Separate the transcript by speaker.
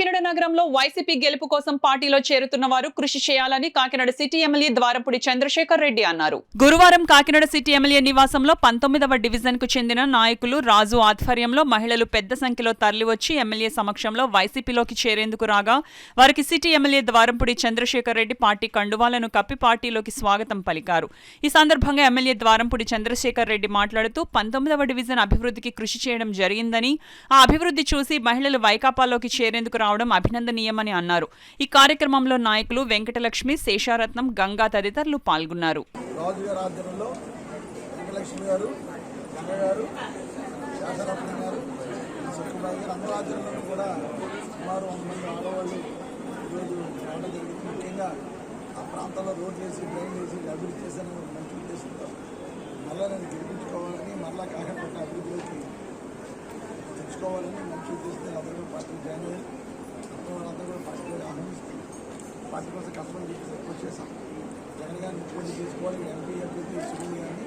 Speaker 1: కాకినాడ నగరంలో వైసీపీ గెలుపు కోసం పార్టీలో చేరుతున్న వారు కృషి చేయాలని కాకినాడ సిటీ ఎమ్మెల్యే ద్వారపుడి చంద్రశేఖర్ రెడ్డి అన్నారు. గురువారం కాకినాడ సిటీ ఎమ్మెల్యే నివాసంలో 19వ డివిజన్ కు చెందిన నాయకులు రాజు ఆధ్వర్యంలో మహిళలు పెద్ద సంఖ్యలో తరలివచ్చి ఎమ్మెల్యే సమక్షంలో వైసీపీలోకి చేరేందుకు రాగా వారికి city MLA Dwarapudi Chandrasekhar Reddy party కండువాలను కప్పి పార్టీలోకి స్వాగతం పలికారు. ఈ సందర్భంగా ఎమ్మెల్యే ద్వారంపుడి చంద్రశేఖర్ రెడ్డి మాట్లాడుతూ 19వ డివిజన్ అభివృద్ధికి కృషి చేయడం జరిగిందని, ఆ అభివృద్ధి చూసి మహిళలు వైకాపాలోకి చేరేందుకు రావడం అభినందనీయమని అన్నారు. ఈ కార్యక్రమంలో నాయకులు వెంకటలక్ష్మి, శేషారత్నం, గంగా తదితరులు పాల్గొన్నారు.
Speaker 2: తెచ్చుకోవాలని మంచి ఉద్దేశంతో అందరూ కూడా పార్టీ జాయిన్ అయ్యి అందరూ కూడా పార్టీలో ఆహ్వానిస్తూ పార్టీ కోసం కష్టపడి వచ్చేసాం. జగన్ గారిని పోటీ చేసుకోవాలి, ఎంపీ అభ్యర్థి సునీల్ గారిని